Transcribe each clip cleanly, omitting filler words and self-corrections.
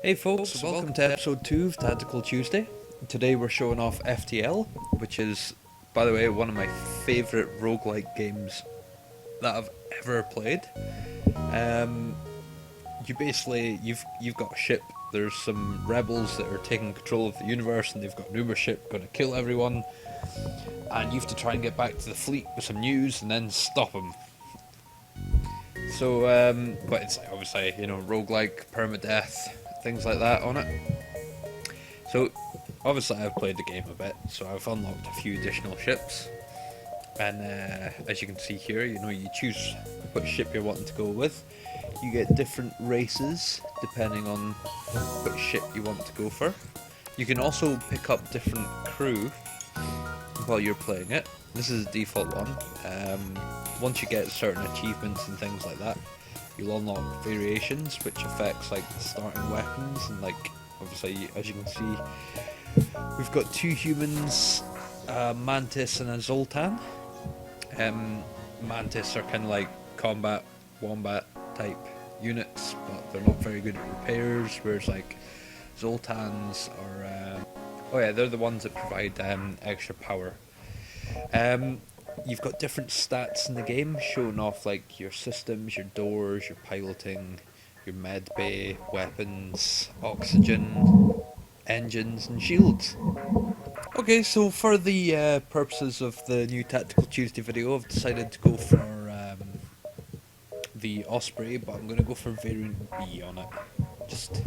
Hey folks, welcome to episode 2 of Tactical Tuesday. Today we're showing off FTL, which is, by the way, one of my favourite roguelike games that I've ever played. You've got a ship, there's some rebels that are taking control of the universe and they've got an uber ship going to kill everyone, and you have to try and get back to the fleet with some news and then stop them. So, but it's obviously, roguelike, permadeath, things like that on it. So obviously I've played the game a bit, so I've unlocked a few additional ships, and as you can see here, you choose what ship you're wanting to go with. You get different races depending on which ship you want to go for. You can also pick up different crew while you're playing it. This is the default one. Once you get certain achievements and things like that, you'll unlock variations which affects like the starting weapons, and like obviously as you can see we've got two humans, a Mantis and a Zoltan. Mantis are kind of like combat wombat type units, but they're not very good at repairs, whereas like Zoltans are they're the ones that provide extra power. You've got different stats in the game showing off like your systems, your doors, your piloting, your med bay, weapons, oxygen, engines and shields. Okay, so for the purposes of the new Tactical Tuesday video, I've decided to go for the Osprey, but I'm going to go for variant B on it, just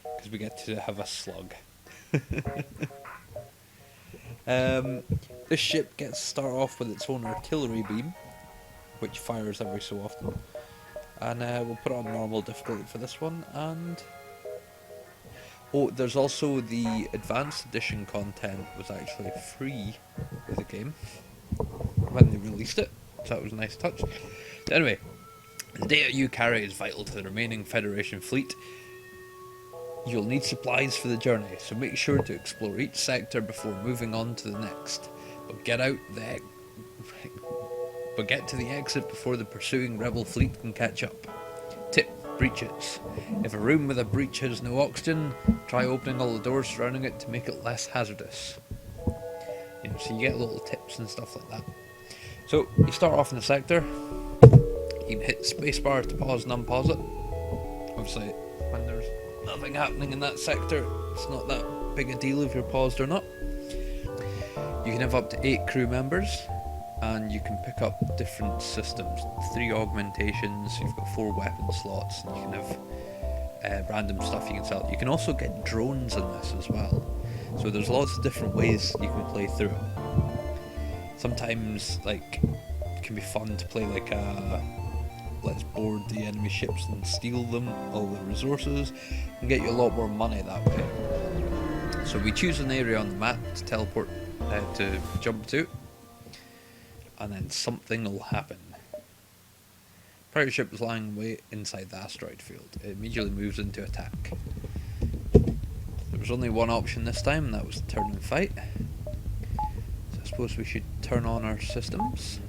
because we get to have a slug. This ship gets to start off with its own artillery beam, which fires every so often, and we'll put it on normal difficulty for this one. And there's also the advanced edition content was actually free with the game when they released it, so that was a nice touch. Anyway, the data you carry is vital to the remaining Federation fleet. You'll need supplies for the journey, so make sure to explore each sector before moving on to the next. But get to the exit before the pursuing rebel fleet can catch up. Tip: breaches. If a room with a breach has no oxygen, try opening all the doors surrounding it to make it less hazardous. So you get little tips and stuff like that. So you start off in the sector. You can hit spacebar to pause and unpause it. Obviously, when there's nothing happening in that sector, it's not that big a deal if you're paused or not. You can have up to 8 crew members, and you can pick up different systems, 3 augmentations, you've got 4 weapon slots, and you can have random stuff you can sell. You can also get drones in this as well, so there's lots of different ways you can play through it. Sometimes like it can be fun to play like let's board the enemy ships and steal them, all the resources, and get you a lot more money that way. So we choose an area on the map to teleport to jump to, and then something will happen. Pirate ship is lying way inside the asteroid field. It immediately moves into attack. There was only one option this time, and that was turn and fight. So I suppose we should turn on our systems.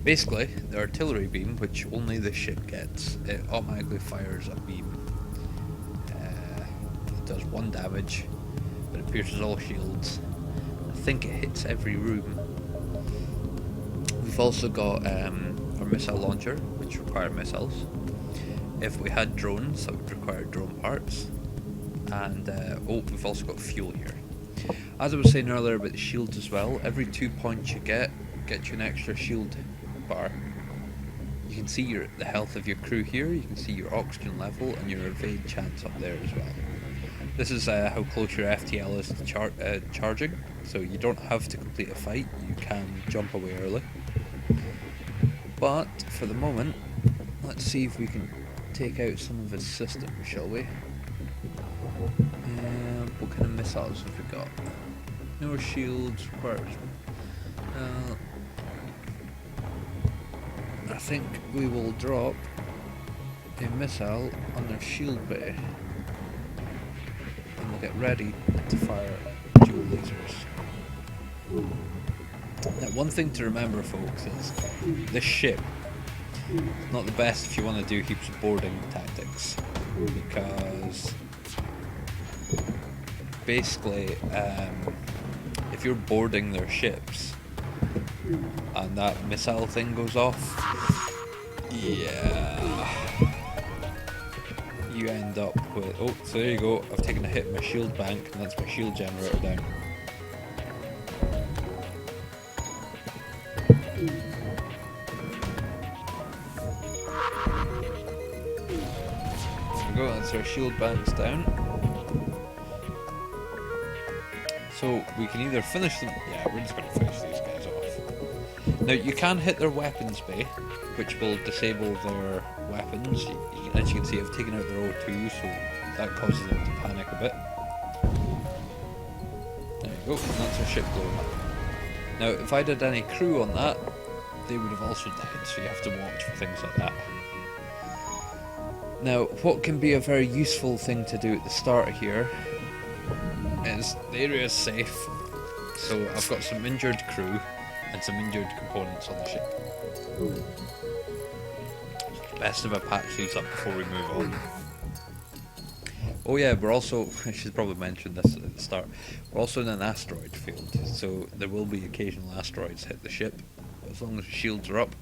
Basically, the artillery beam, which only the ship gets, it automatically fires a beam. It does 1 damage, but it pierces all shields. I think it hits every room. We've also got our missile launcher, which require missiles. If we had drones, that would require drone parts. And we've also got fuel here. As I was saying earlier about the shields as well, every 2 points you get you an extra shield bar. You can see the health of your crew here, you can see your oxygen level and your evade chance up there as well. This is how close your FTL is to charging, so you don't have to complete a fight, you can jump away early. But for the moment, let's see if we can take out some of his systems, shall we? What kind of missiles have we got? No shields, requires. I think we will drop a missile on their shield bay, and we'll get ready to fire dual lasers. Now, one thing to remember, folks, is this ship is not the best if you want to do heaps of boarding tactics, because is basically if you're boarding their ships and that missile thing goes off, yeah, you end up with, oh, so there you go, I've taken a hit in my shield bank and that's my shield generator down. There we go, that's our shield banks down. So we can either finish them, yeah, we're just going to finish these guys off. Now you can hit their weapons bay, which will disable their weapons. As you can see, I've taken out their O2, so that causes them to panic a bit. There you go, and that's our ship blowing up. Now if I did any crew on that, they would have also died, so you have to watch for things like that. Now what can be a very useful thing to do at the start here is the area is safe, so I've got some injured crew and some injured components on the ship. Best if I patch these up before we move on. Oh yeah, we're also, I should probably mention this at the start, we're also in an asteroid field, so there will be occasional asteroids hit the ship. As long as the shields are up,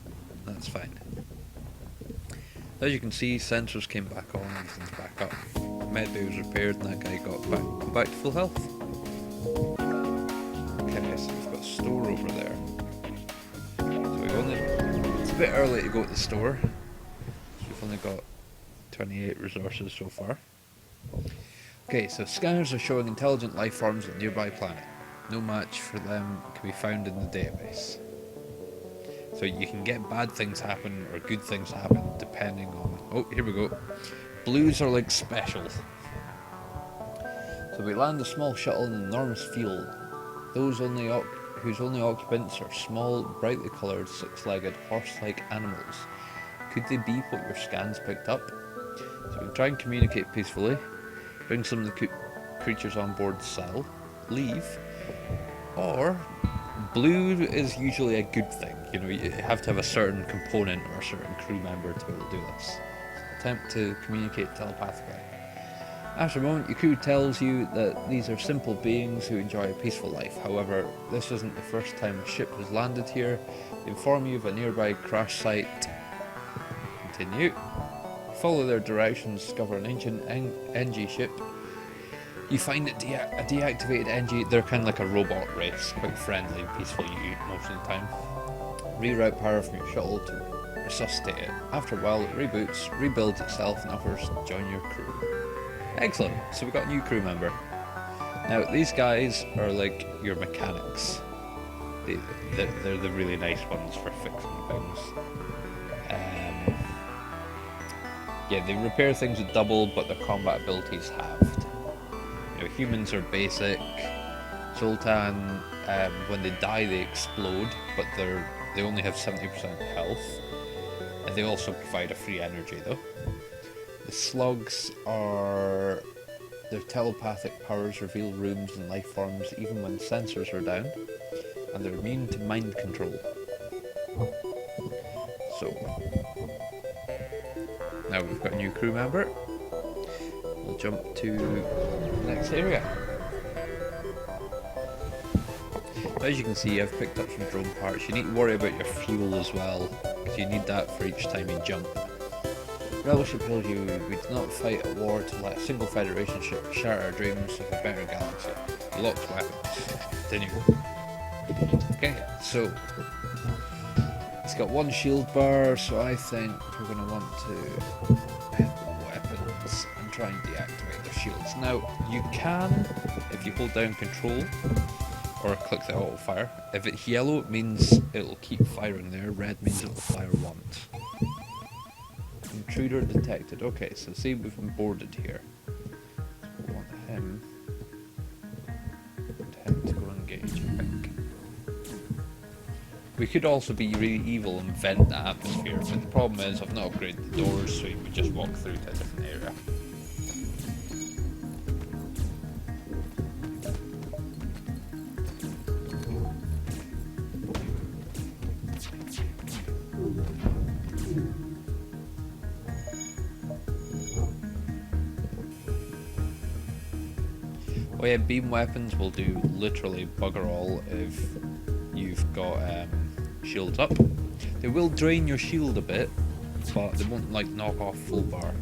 that's fine. As you can see, sensors came back on, everything's back up. Med bay was repaired and that guy got back to full health. Okay, so we've got a store over there. So it's a bit early to go to the store. So we've only got 28 resources so far. Okay, so scanners are showing intelligent life forms on a nearby planet. No match for them can be found in the database. So you can get bad things happen or good things happen depending on... Oh, here we go. Blues are like special. So we land a small shuttle in an enormous field. Those whose only occupants are small, brightly coloured, six-legged, horse-like animals. Could they be what your scans picked up? So we can try and communicate peacefully, bring some of the creatures on board the cell, leave, or blue is usually a good thing. You know, you have to have a certain component or a certain crew member to be able to do this. So attempt to communicate telepathically. After a moment, your crew tells you that these are simple beings who enjoy a peaceful life. However, this isn't the first time a ship has landed here. They inform you of a nearby crash site. Continue. Follow their directions, discover an ancient NG ship. You find that a deactivated NG, they're kind of like a robot race, quite friendly and peaceful most of the time. Reroute power from your shuttle to resuscitate it. After a while, it reboots, rebuilds itself, and offers to join your crew. Excellent, so we've got a new crew member. Now, these guys are like your mechanics. They're the really nice ones for fixing things. Yeah, they repair things with double, but their combat abilities halved. You know, humans are basic. Zoltan, when they die, they explode, but they only have 70% health, and they also provide a free energy though. The slugs are... their telepathic powers reveal rooms and life forms even when sensors are down, and they're immune to mind control. So, now we've got a new crew member. We'll jump to the next area. As you can see, I've picked up some drone parts. You need to worry about your fuel as well, because you need that for each time you jump. Rebel ship tells you we do not fight a war to let a single Federation ship shatter our dreams of a better galaxy. Locked weapons. Continue. Okay, so it's got one shield bar, so I think we're going to want to hit the weapons and try and deactivate their shields. Now, you can, if you hold down control or click the auto fire. If it's yellow, it means it'll keep firing there. Red means it'll fire once. Intruder detected. Okay, so see, we've been boarded here. So we'll want him to go engage, I think. We could also be really evil and vent the atmosphere, but the problem is I've not upgraded the doors, so you would just walk through to a different area. Oh yeah, beam weapons will do literally bugger all if you've got shields up. They will drain your shield a bit, but they won't like knock off full bar.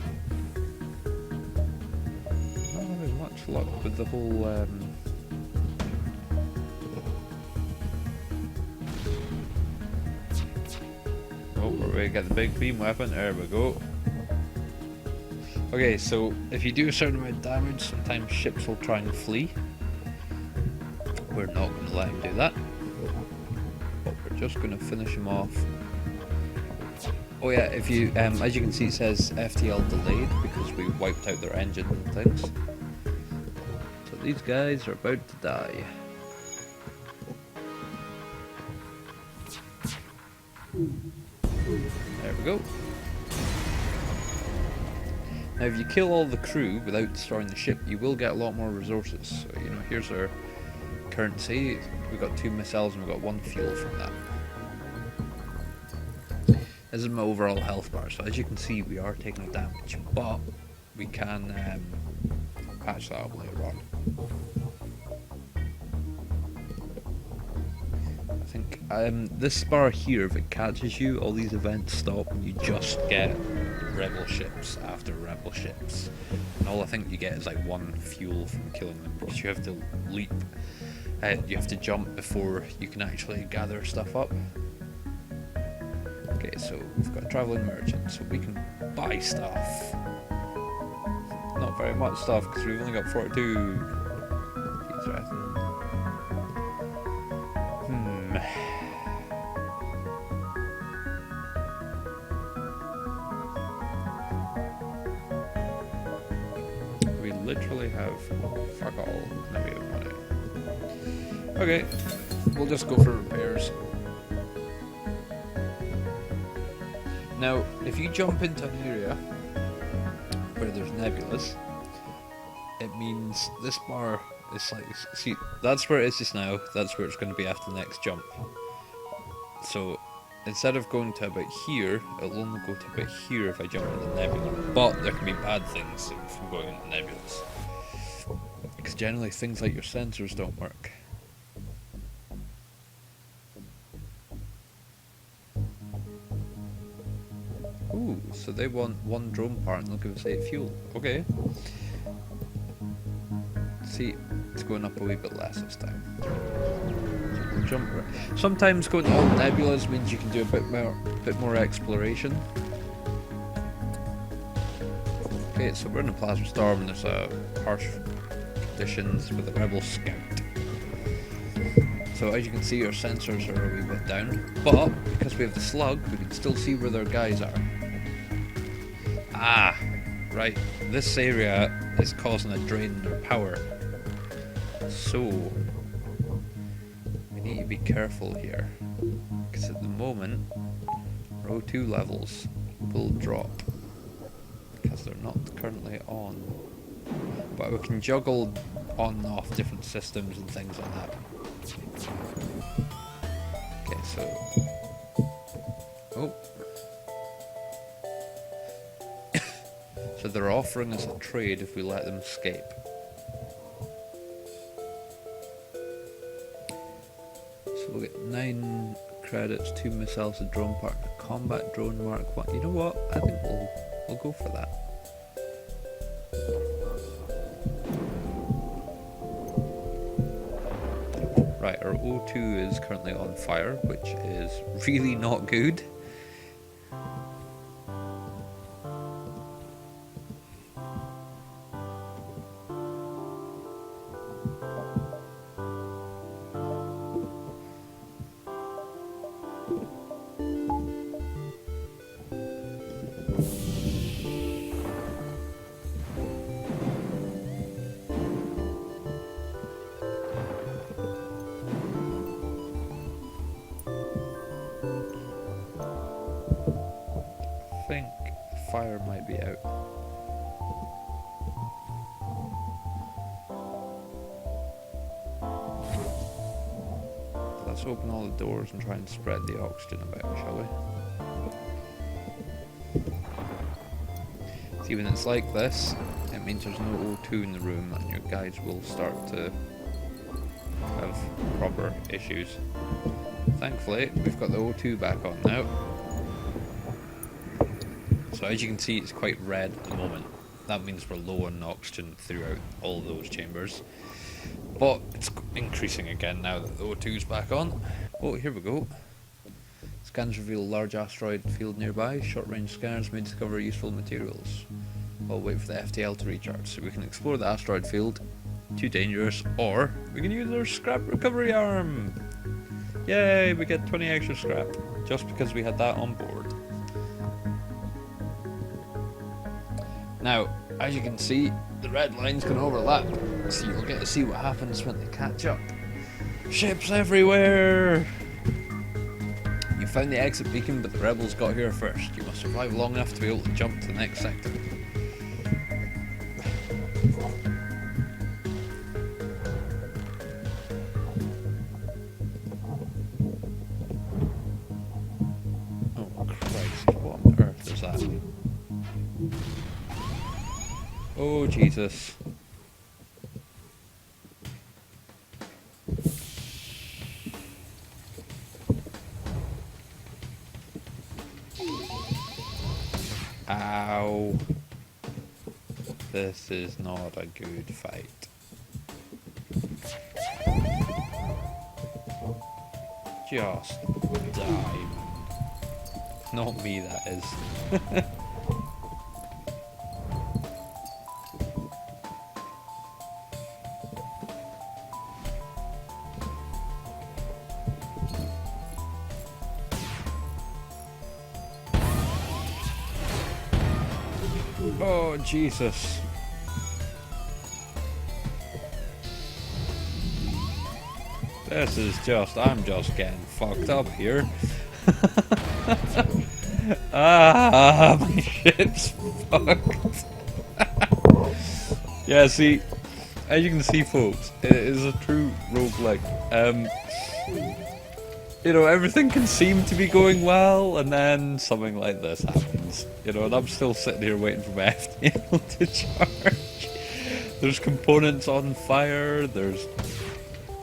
Not having much luck with the whole oh, we get the big beam weapon, there we go. Okay, so if you do a certain amount of damage, sometimes ships will try and flee. We're not going to let him do that. But we're just going to finish him off. Oh yeah, if you, as you can see, it says FTL delayed because we wiped out their engine and things. So these guys are about to die. There we go. Now if you kill all the crew without destroying the ship, you will get a lot more resources. So, you know, here's our currency. We've got 2 missiles and we've got 1 fuel from that. This is my overall health bar, so as you can see we are taking damage, but we can patch that up later on. I think this bar here, if it catches you, all these events stop and you just get rebel ships after rebel ships. And all I think you get is like 1 fuel from killing them, because you have to leap, you have to jump before you can actually gather stuff up. Okay, so we've got a travelling merchant, so we can buy stuff. Not very much stuff, because we've only got 42. We literally have fuck all. Now we have money. Okay, we'll just go for repairs. Now, if you jump into an area where there's nebulas, it means this bar is like, see, that's where it is just now, that's where it's going to be after the next jump. So, instead of going to about here, it'll only go to about here if I jump in the nebula. But there can be bad things from going into nebulas. Because generally things like your sensors don't work. Ooh, so they want 1 drone part and they'll give us 8 fuel. Okay. See, it's going up a wee bit less this time. So we'll jump right. Sometimes going to all nebulas means you can do a bit more exploration. Okay, so we're in a plasma storm and there's harsh conditions with a rebel scout. So as you can see, our sensors are a wee bit down, but because we have the slug, we can still see where their guys are. Ah, right. This area is causing a drain in their power. So we need to be careful here, because at the moment, row 2 levels will drop because they're not currently on. But we can juggle on and off different systems and things like that. Okay, so oh. So they're offering us a trade if we let them escape. So we'll get 9 credits, 2 missiles, a drone part, a combat drone Mark 1. You know what? I think we'll go for that. Right, our O2 is currently on fire, which is really not good. I think the fire might be out. Let's open all the doors and try and spread the oxygen about, shall we? See, when it's like this, it means there's no O2 in the room and your guys will start to have proper issues. Thankfully, we've got the O2 back on now. So as you can see, it's quite red at the moment. That means we're low on oxygen throughout all of those chambers. But it's increasing again now that the O2's back on. Oh, here we go. Scans reveal a large asteroid field nearby. Short-range scanners may discover useful materials. We'll wait for the FTL to recharge so we can explore the asteroid field. Too dangerous. Or we can use our scrap recovery arm. Yay, we get 20 extra scrap just because we had that on board. Now, as you can see, the red lines can overlap, so you'll get to see what happens when they catch up. Ships everywhere! You found the exit beacon, but the rebels got here first. You must survive long enough to be able to jump to the next sector. Oh Christ, what on earth is that? Oh Jesus. Ow. This is not a good fight. Just die, man. Not me, that is. Oh, Jesus. This is just, I'm just getting fucked up here. Ah, my ship's fucked. Yeah, see, as you can see, folks, it is a true roguelike. You know, everything can seem to be going well, and then something like this happens. You know, and I'm still sitting here waiting for my FTL to charge. There's components on fire, there's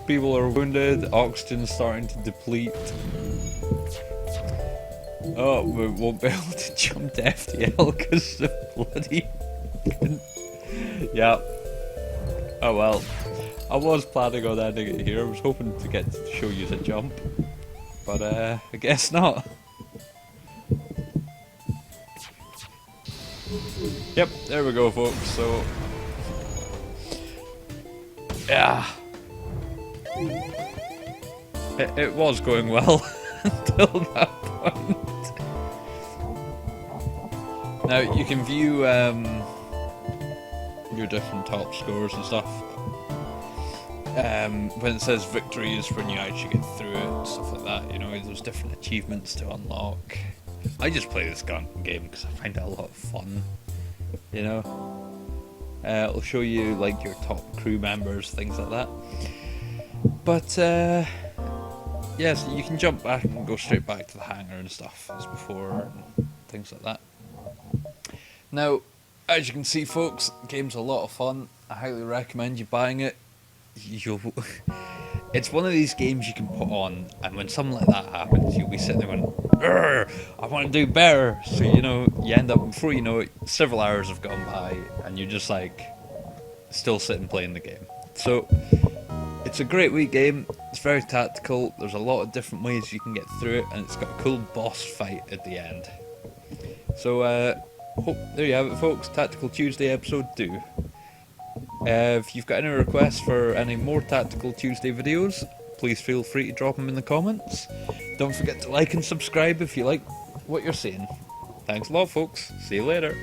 people are wounded, oxygen's starting to deplete. Oh, we won't be able to jump to FTL because the bloody... Yeah. Oh well. I was planning on ending it here, I was hoping to get to show you the jump. But I guess not. Yep, there we go, folks. So, yeah, it was going well until that point. Now you can view your different top scores and stuff. When it says victory is when you actually get through it and stuff like that, you know, there's different achievements to unlock. I just play this game because I find it a lot of fun, you know. It'll show you like your top crew members, things like that. But yeah, so you can jump back and go straight back to the hangar and stuff as before and things like that. Now, as you can see, folks, the game's a lot of fun. I highly recommend you buying it. It's one of these games you can put on, and when something like that happens, you'll be sitting there going, I want to do better. So, you know, you end up, before you know it, several hours have gone by, and you're just like, still sitting playing the game. So, it's a great wee game. It's very tactical. There's a lot of different ways you can get through it, and it's got a cool boss fight at the end. So, there you have it, folks. Tactical Tuesday episode 2. If you've got any requests for any more Tactical Tuesday videos, please feel free to drop them in the comments. Don't forget to like and subscribe if you like what you're seeing. Thanks a lot, folks. See you later.